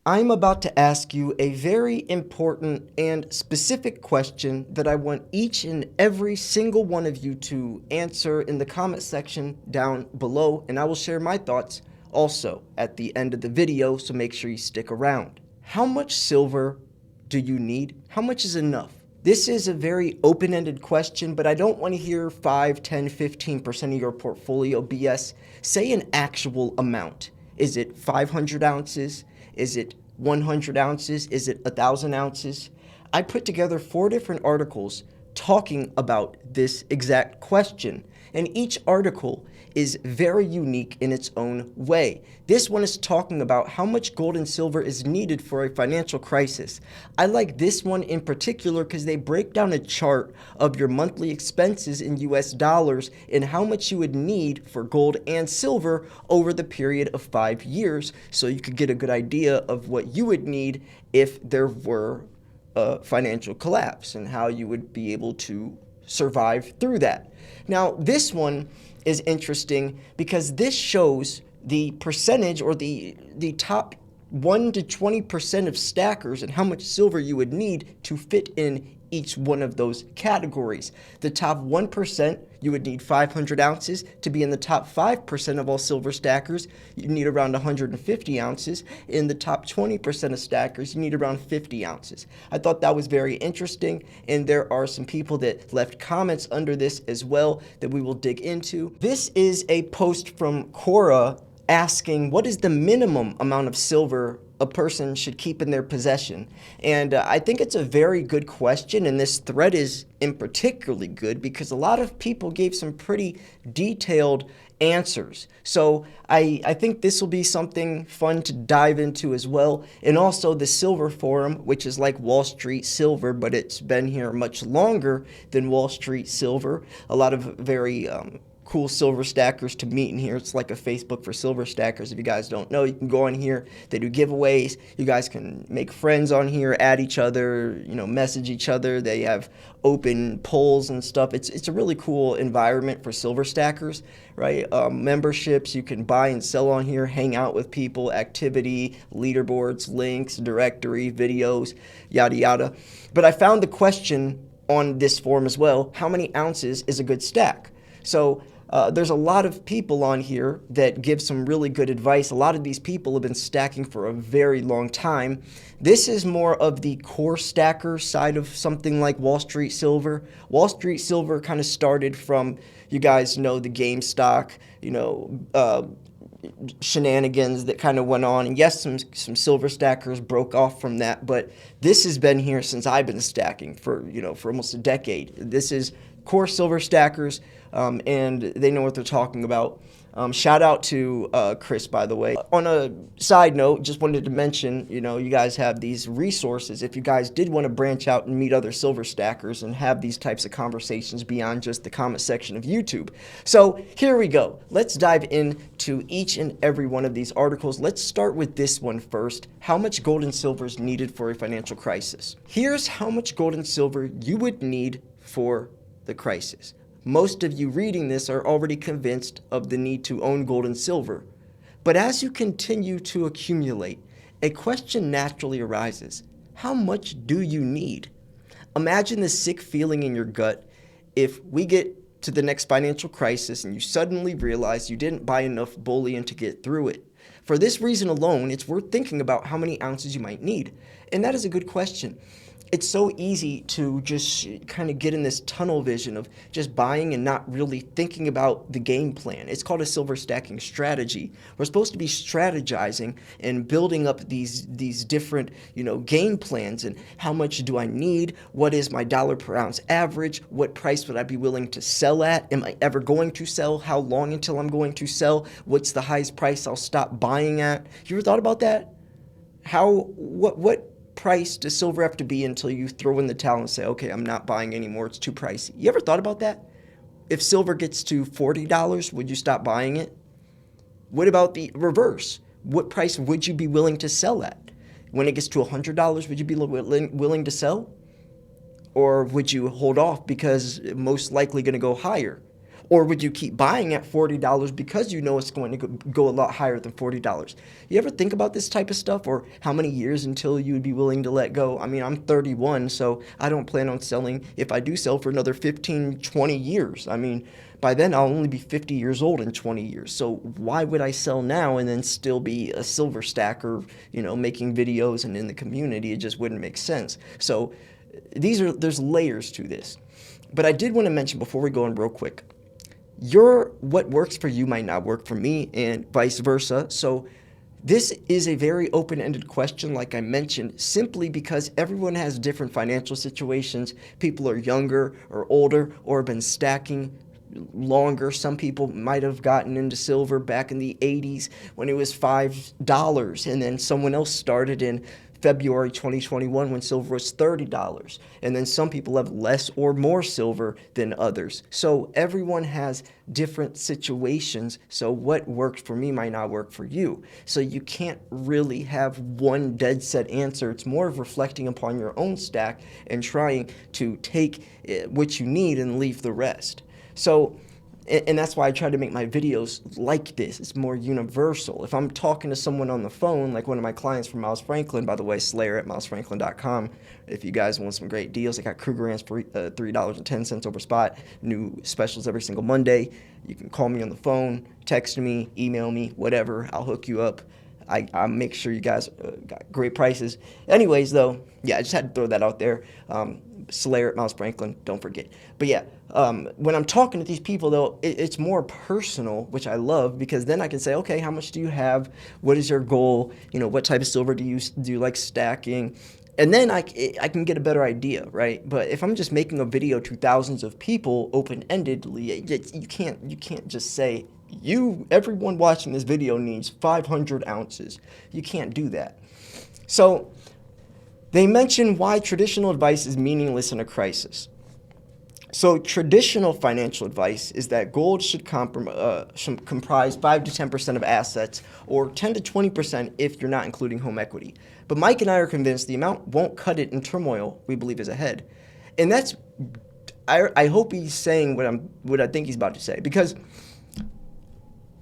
I'm about to ask you a very important and specific question that I want each and every single one of you to answer in the comment section down below, and I will share my thoughts also at the end of the video, so make sure you stick around. How much silver do you need? How much is enough? This is a very open-ended question, but I don't want to hear 5, 10, 15% of your portfolio BS. Say an actual amount. Is it 500 ounces? Is it 100 ounces? Is it 1,000 ounces? I put together 4 different articles talking about this exact question, and each article is very unique in its own way. This one is talking about how much gold and silver is needed for a financial crisis. I like this one in particular because they break down a chart of your monthly expenses in US dollars and how much you would need for gold and silver over the period of 5 years, so you could get a good idea of what you would need if there were a financial collapse and how you would be able to survive through that. Now, this one is interesting because this shows the percentage or the top 1 to 20% of stackers and how much silver you would need to fit in each one of those categories. The top 1%, you would need 500 ounces. To be in the top 5% of all silver stackers, you need around 150 ounces. In the top 20% of stackers, you need around 50 ounces. I thought that was very interesting, and there are some people that left comments under this as well that we will dig into. This is a post from Cora asking what is the minimum amount of silver a person should keep in their possession. And I think it's a very good question, and this thread is in particularly good because a lot of people gave some pretty detailed answers. So I think this will be something fun to dive into as well. And also the Silver Forum, which is like Wall Street Silver, but it's been here much longer than Wall Street Silver. A lot of very cool silver stackers to meet in here. It's like a Facebook for silver stackers. If you guys don't know, you can go on here. They do giveaways. You guys can make friends on here, add each other, message each other. They have open polls and stuff. It's a really cool environment for silver stackers, right? Memberships, you can buy and sell on here, hang out with people, activity, leaderboards, links, directory, videos, yada yada. But I found the question on this forum as well: how many ounces is a good stack? So there's a lot of people on here that give some really good advice. A lot of these people have been stacking for a very long time. This is more of the core stacker side of something like Wall Street Silver. Wall Street Silver kind of started from, you guys know, the GameStop, shenanigans that kind of went on. And yes, some silver stackers broke off from that, but this has been here since I've been stacking for almost a decade. This is core silver stackers, and they know what they're talking about. Shout out to Chris, by the way. On a side note, just wanted to mention, you guys have these resources. If you guys did want to branch out and meet other silver stackers and have these types of conversations beyond just the comment section of YouTube. So here we go. Let's dive into each and every one of these articles. Let's start with this one first. How much gold and silver is needed for a financial crisis? Here's how much gold and silver you would need for the crisis. Most of you reading this are already convinced of the need to own gold and silver. But as you continue to accumulate, a question naturally arises. How much do you need? Imagine the sick feeling in your gut if we get to the next financial crisis and you suddenly realize you didn't buy enough bullion to get through it. For this reason alone, it's worth thinking about how many ounces you might need. And that is a good question. It's so easy to just kind of get in this tunnel vision of just buying and not really thinking about the game plan. It's called a silver stacking strategy. We're supposed to be strategizing and building up these different, game plans, and how much do I need? What is my dollar per ounce average? What price would I be willing to sell at? Am I ever going to sell? How long until I'm going to sell? What's the highest price I'll stop buying at? You ever thought about that? What price does silver have to be until you throw in the towel and say, okay, I'm not buying anymore, it's too pricey? You ever thought about that? If silver gets to $40, would you stop buying it? What about the reverse? What price would you be willing to sell at? When it gets to $100, would you be willing to sell? Or would you hold off because it's most likely going to go higher? Or would you keep buying at $40 because you know it's going to go a lot higher than $40? You ever think about this type of stuff, or how many years until you would be willing to let go? I mean, I'm 31, so I don't plan on selling, if I do sell, for another 15, 20 years. I mean, by then I'll only be 50 years old in 20 years. So why would I sell now and then still be a silver stacker, making videos and in the community? It just wouldn't make sense. So there's layers to this. But I did want to mention before we go on real quick, what works for you might not work for me, and vice versa. So this is a very open-ended question, like I mentioned, simply because everyone has different financial situations. People are younger or older or have been stacking longer. Some people might have gotten into silver back in the 80s when it was $5, and then someone else started in February 2021 when silver was $30. And then some people have less or more silver than others. So everyone has different situations. So what worked for me might not work for you. So you can't really have one dead set answer. It's more of reflecting upon your own stack and trying to take what you need and leave the rest. So, and that's why I try to make my videos like this. It's more universal. If I'm talking to someone on the phone, like one of my clients from Miles Franklin, by the way, Slayer at milesfranklin.com. If you guys want some great deals, I got Kruger Ants for $3.10 over spot. New specials every single Monday. You can call me on the phone, text me, email me, whatever. I'll hook you up. I make sure you guys got great prices. Anyways, though, yeah, I just had to throw that out there. Slayer at Miles Franklin, don't forget. But yeah, when I'm talking to these people, though, it's more personal, which I love, because then I can say, okay, how much do you have? What is your goal? What type of silver do you like stacking? And then I can get a better idea, right? But if I'm just making a video to thousands of people open-endedly, you can't just say, everyone watching this video needs 500 ounces. You can't do that. So they mention why traditional advice is meaningless in a crisis. So traditional financial advice is that gold should comprise 5 to 10% of assets, or 10 to 20% if you're not including home equity. But Mike and I are convinced the amount won't cut it in turmoil we believe is ahead. And I hope he's saying what I think he's about to say, because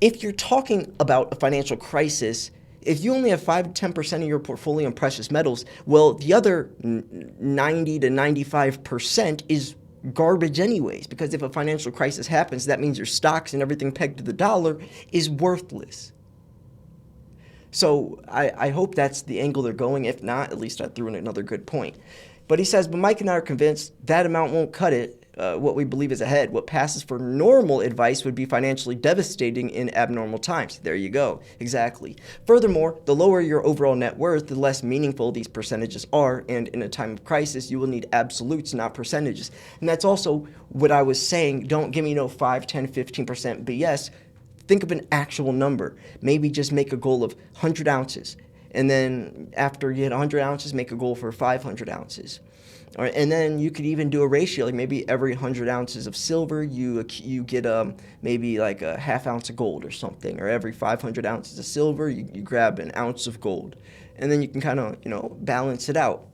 if you're talking about a financial crisis, if you only have 5 to 10% of your portfolio in precious metals, well, the other 90 to 95% is garbage anyways, because if a financial crisis happens, that means your stocks and everything pegged to the dollar is worthless. So I hope that's the angle they're going. If not, at least I threw in another good point. But he says, but Mike and I are convinced that amount won't cut it. What we believe is ahead. What passes for normal advice would be financially devastating in abnormal times. There you go. Exactly. Furthermore, the lower your overall net worth, the less meaningful these percentages are, and in a time of crisis, you will need absolutes, not percentages. And that's also what I was saying. Don't give me no 5, 10, 15% BS. Think of an actual number. Maybe just make a goal of 100 ounces. And then after you hit 100 ounces, make a goal for 500 ounces. All right, and then you could even do a ratio, like maybe every 100 ounces of silver, you get maybe like a half ounce of gold or something, or every 500 ounces of silver, you grab an ounce of gold, and then you can kind of balance it out.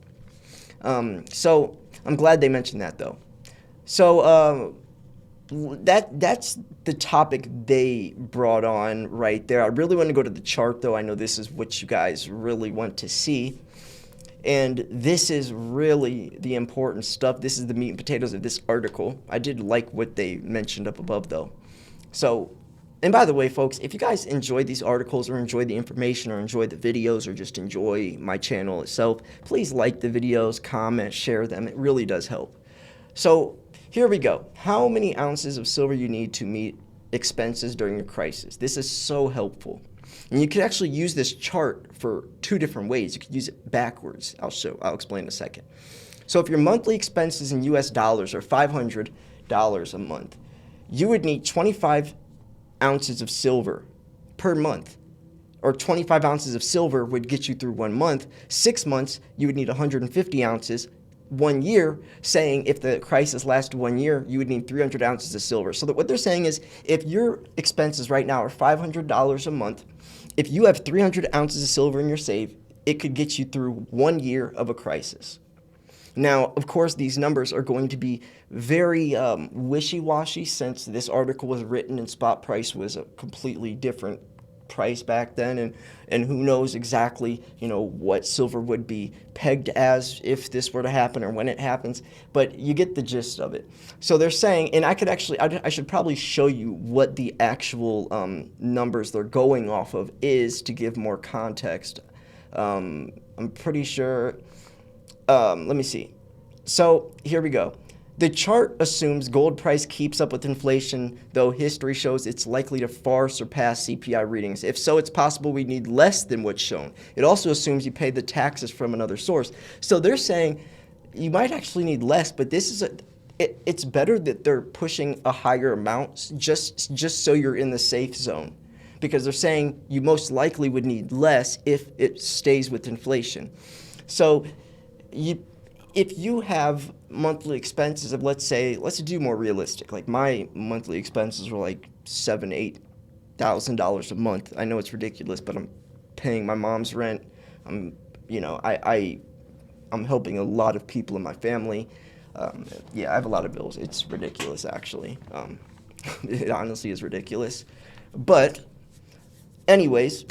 So I'm glad they mentioned that, though. So that's the topic they brought on right there. I really want to go to the chart, though. I know this is what you guys really want to see. And this is really the important stuff. This is the meat and potatoes of this article. I did like what they mentioned up above, though. So, and by the way, folks, if you guys enjoy these articles or enjoy the information or enjoy the videos or just enjoy my channel itself, please like the videos, comment, share them. It really does help. So here we go. How many ounces of silver you need to meet expenses during a crisis? This is so helpful. And you can actually use this chart for 2 different ways. You could use it backwards. I'll explain in a second. So if your monthly expenses in US dollars are $500 a month, you would need 25 ounces of silver per month. Or 25 ounces of silver would get you through 1 month. 6 months, you would need 150 ounces. 1 year, saying if the crisis lasted 1 year, you would need 300 ounces of silver. So that what they're saying is, if your expenses right now are $500 a month, if you have 300 ounces of silver in your safe, it could get you through 1 year of a crisis. Now, of course, these numbers are going to be very wishy-washy since this article was written and spot price was a completely different price back then, and who knows exactly, what silver would be pegged as if this were to happen or when it happens, but you get the gist of it. So they're saying, and I should probably show you what the actual numbers they're going off of is to give more context. I'm pretty sure, let me see. So here we go. The chart assumes gold price keeps up with inflation, though history shows it's likely to far surpass CPI readings. If so, it's possible we need less than what's shown. It also assumes you pay the taxes from another source. So they're saying you might actually need less, but it's better that they're pushing a higher amount just so you're in the safe zone. Because they're saying you most likely would need less if it stays with inflation. So if you have monthly expenses of, let's do more realistic. Like my monthly expenses were like $7,000-8,000 a month. I know it's ridiculous, but I'm paying my mom's rent. I'm helping a lot of people in my family. I have a lot of bills. It's ridiculous, actually. It honestly is ridiculous. But anyways,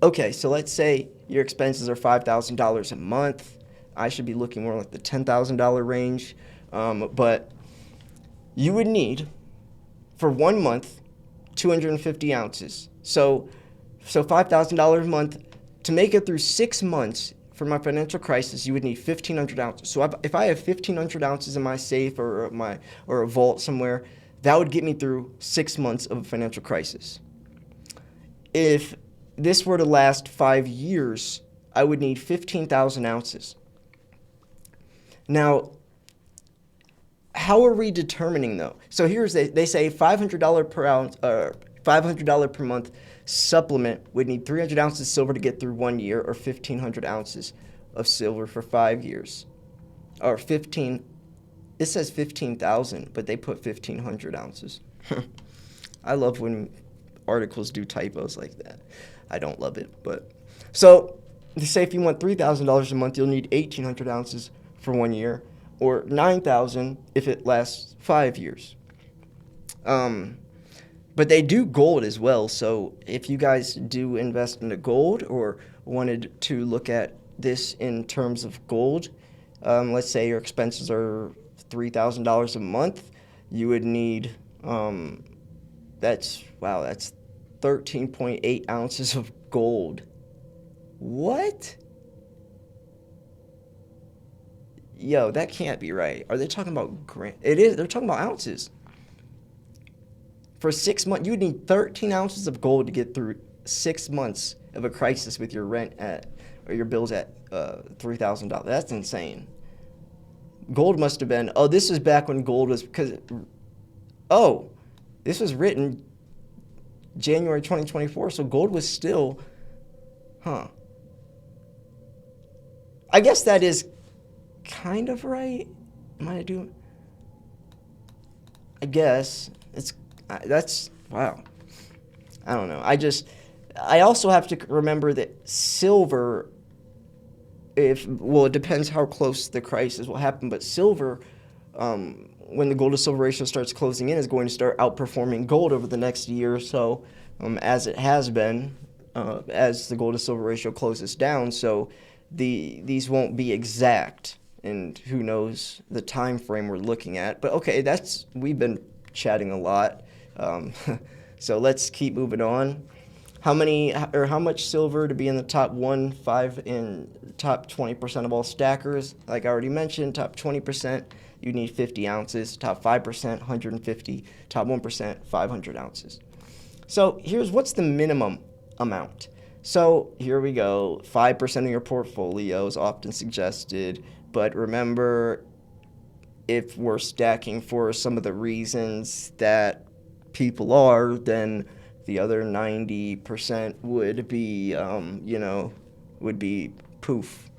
okay, so let's say your expenses are $5,000 a month. I should be looking more like the $10,000 range. But you would need, for 1 month, 250 ounces. So $5,000 a month. To make it through 6 months for my financial crisis, you would need 1,500 ounces. So if I have 1,500 ounces in my safe or a vault somewhere, that would get me through 6 months of a financial crisis. If this were to last 5 years, I would need 15,000 ounces. Now, how are we determining though? So they say $500 per ounce, $500 per month supplement would need 300 ounces of silver to get through 1 year, or 1,500 ounces of silver for 5 years, or 15. It says 15,000, but they put 1,500 ounces. I love when articles do typos like that. I don't love it, but so they say if you want $3,000 a month, you'll need 1,800 ounces for 1 year, or 9,000 if it lasts 5 years. But they do gold as well, so if you guys do invest into gold or wanted to look at this in terms of gold, let's say your expenses are $3,000 a month, you would need, that's 13.8 ounces of gold. What? Yo, that can't be right. Are they talking about grams? It is. They're talking about ounces. For 6 months, you would need 13 ounces of gold to get through 6 months of a crisis with your rent or your bills at $3,000. That's insane. Gold must have been. Oh, this was back when gold was this was written January 2024, so gold was still, I guess that is kind of right. I guess that's wow. I don't know. I also have to remember that silver, it depends how close the crisis will happen, but silver, when the gold to silver ratio starts closing in, is going to start outperforming gold over the next year or so, as it has been, as the gold to silver ratio closes down. So these won't be exact, and who knows the time frame we're looking at. But okay, we've been chatting a lot, so let's keep moving on. How much silver to be in the top 1, 5, and top 20% of all stackers? Like I already mentioned, top 20%, you need 50 ounces. Top 5%, 150. Top 1%, 500 ounces. So what's the minimum amount? So here we go. 5% of your portfolio is often suggested, but remember, if we're stacking for some of the reasons that people are, then the other 90% would be poof.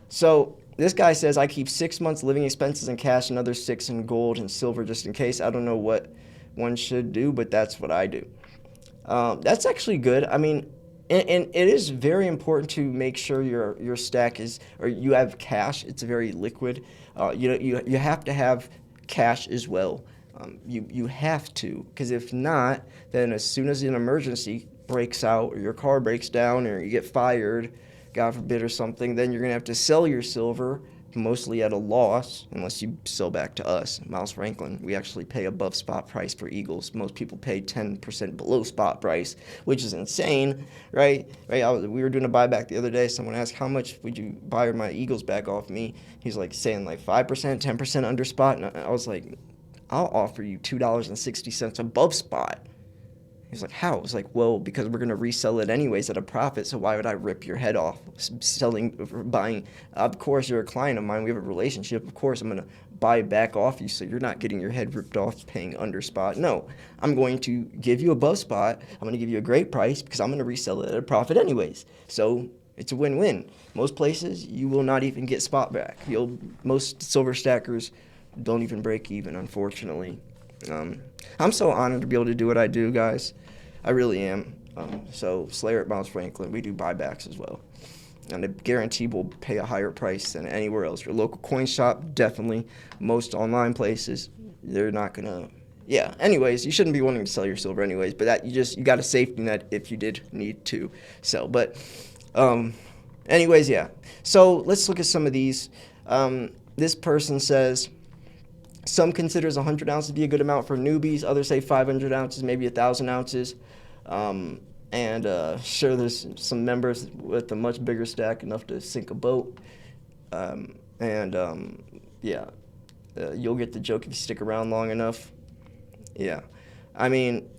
So this guy says, I keep 6 months living expenses in cash, another 6 in gold and silver just in case. I don't know what one should do, but that's what I do. That's actually good. I mean, And it is very important to make sure your stack is, or you have cash. It's very liquid. You have to have cash as well. You have to, because if not, then as soon as an emergency breaks out, or your car breaks down, or you get fired, God forbid, or something, then you're gonna have to sell your silver, mostly at a loss, unless you sell back to us, Miles Franklin. We actually pay above spot price for Eagles. Most people pay 10% below spot price, which is insane, right? We were doing a buyback the other day. Someone asked, how much would you buy my Eagles back off me? He's like saying like 5%, 10% under spot. And I was like, I'll offer you $2.60 above spot. He's like, how? I was like, well, because we're going to resell it anyways at a profit, so why would I rip your head off buying? Of course, you're a client of mine. We have a relationship. Of course, I'm going to buy back off you so you're not getting your head ripped off paying under spot. No, I'm going to give you above spot. I'm going to give you a great price because I'm going to resell it at a profit anyways. So it's a win-win. Most places, you will not even get spot back. Most silver stackers don't even break even, unfortunately. I'm so honored to be able to do what I do, guys. I really am. So Slayer at Miles Franklin, we do buybacks as well. And I guarantee we'll pay a higher price than anywhere else. Your local coin shop, definitely. Most online places, they're not going to. Yeah, anyways, you shouldn't be wanting to sell your silver anyways, but that you got a safety net if you did need to sell. But anyways, yeah. So let's look at some of these. This person says, some considers 100 ounces to be a good amount for newbies. Others say 500 ounces, maybe 1,000 ounces. Sure, there's some members with a much bigger stack, enough to sink a boat. You'll get the joke if you stick around long enough. Yeah. I mean,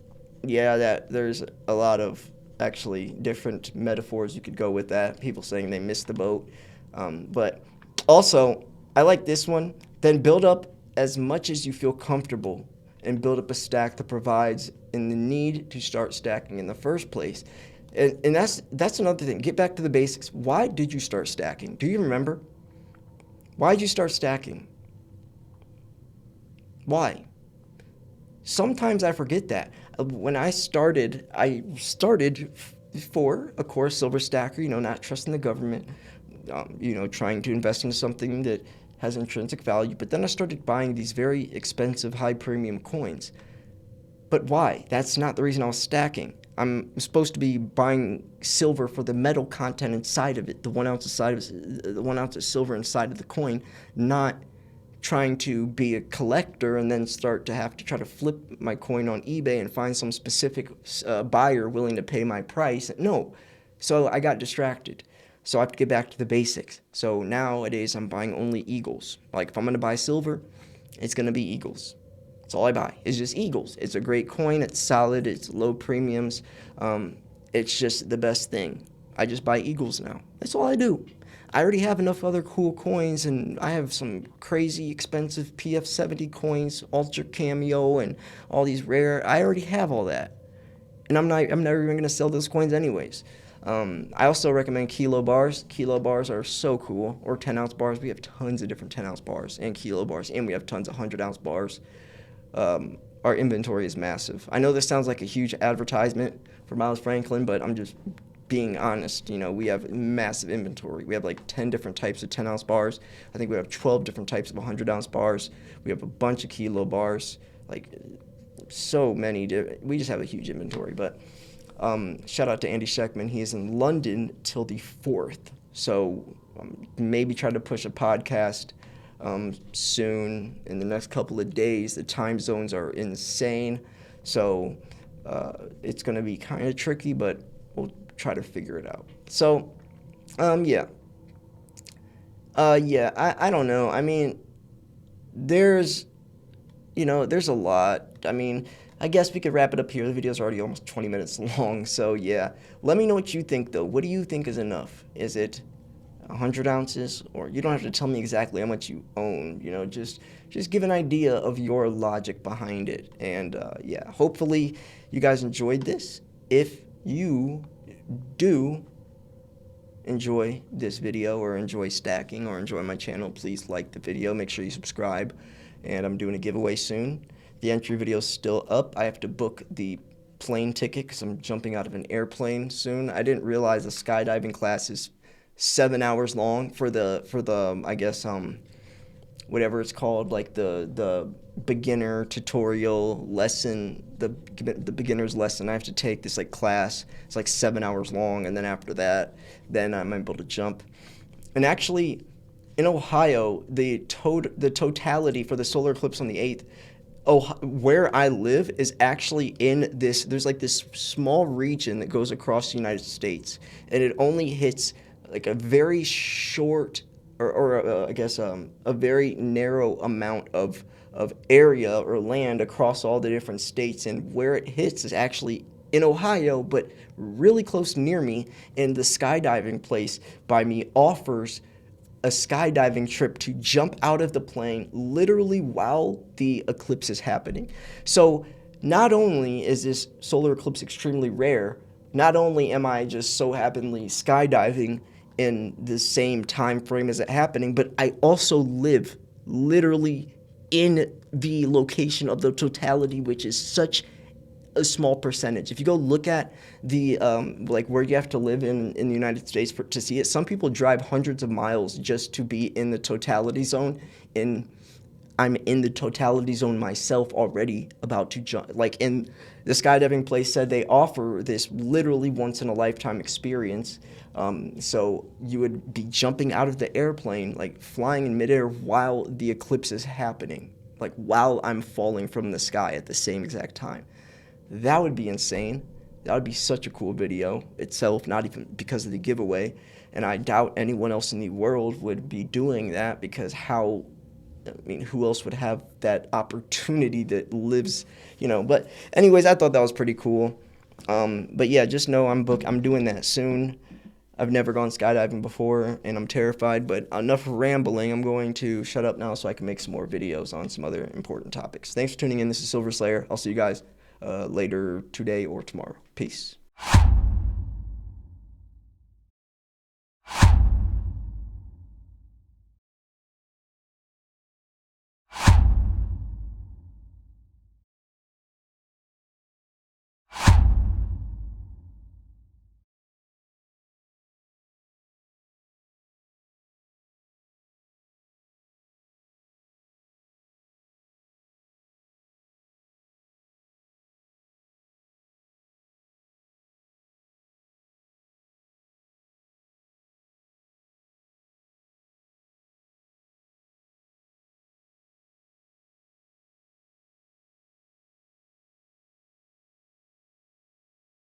yeah, there's a lot of actually different metaphors you could go with that. People saying they missed the boat. But also, I like this one. Then build up as much as you feel comfortable and build up a stack that provides in the need to start stacking in the first place. And that's another thing. Get back to the basics. Why did you start stacking? Do you remember? Why did you start stacking? Why? Sometimes I forget that. When I started for, of course, silver stacker, not trusting the government, trying to invest in something that has intrinsic value. But then I started buying these very expensive, high premium coins. But why? That's not the reason I was stacking. I'm supposed to be buying silver for the metal content inside of it, the 1 ounce of silver inside of the coin, not trying to be a collector and then start to have to try to flip my coin on eBay and find some specific buyer willing to pay my price. No. So I got distracted. So I have to get back to the basics. So nowadays I'm buying only Eagles. Like if I'm going to buy silver, it's going to be Eagles. That's all I buy. It's just Eagles. It's a great coin. It's solid. It's low premiums. It's just the best thing. I just buy Eagles now. That's all I do. I already have enough other cool coins, and I have some crazy expensive PF70 coins, Ultra Cameo, and all these rare. I already have all that. And I'm never even going to sell those coins anyways. I also recommend kilo bars. Kilo bars are so cool. Or 10-ounce bars. We have tons of different 10-ounce bars and kilo bars. And we have tons of 100-ounce bars. Our inventory is massive. I know this sounds like a huge advertisement for Miles Franklin, but I'm just being honest. We have massive inventory. We have like 10 different types of 10-ounce bars. I think we have 12 different types of 100-ounce bars. We have a bunch of kilo bars. Like so many. We just have a huge inventory. But shout out to Andy Sheckman. He is in London till the 4th. So maybe try to push a podcast soon in the next couple of days. The time zones are insane. So it's going to be kind of tricky, but we'll try to figure it out. So, I don't know. I mean, there's a lot. I mean, I guess we could wrap it up here. The video's already almost 20 minutes long. So, yeah. Let me know what you think, though. What do you think is enough? Is it 100 ounces? Or you don't have to tell me exactly how much you own. Just give an idea of your logic behind it. And, hopefully you guys enjoyed this. If you do enjoy this video or enjoy stacking or enjoy my channel, please like the video. Make sure you subscribe. And I'm doing a giveaway soon. The entry video is still up. I have to book the plane ticket because I'm jumping out of an airplane soon. I didn't realize the skydiving class is 7 hours long for the I guess whatever it's called, like the beginner tutorial lesson, the beginner's lesson. I have to take this like class. It's like 7 hours long, and then after that, then I'm able to jump. And actually, in Ohio, the totality for the solar eclipse on the 8th, where I live is actually in this. There's like this small region that goes across the United States, and it only hits like a very short, or I guess a very narrow amount of area or land across all the different states. And where it hits is actually in Ohio, but really close near me. And the skydiving place by me offers a skydiving trip to jump out of the plane literally while the eclipse is happening. So not only is this solar eclipse extremely rare, not only am I just so happily skydiving in the same time frame as it happening, but I also live literally in the location of the totality, which is such a small percentage. If you go look at the like where you have to live in the United States to see it, some people drive hundreds of miles just to be in the totality zone. And I'm in the totality zone myself already, about to jump. Like, in the skydiving place said they offer this literally once in a lifetime experience. So you would be jumping out of the airplane, like flying in midair while the eclipse is happening, like while I'm falling from the sky at the same exact time. That would be insane. That would be such a cool video itself, not even because of the giveaway. And I doubt anyone else in the world would be doing that, because who else would have that opportunity that lives, But anyways, I thought that was pretty cool. But yeah, just know I'm doing that soon. I've never gone skydiving before, and I'm terrified, but enough rambling. I'm going to shut up now so I can make some more videos on some other important topics. Thanks for tuning in. This is Silver Slayer. I'll see you guys later today or tomorrow. Peace.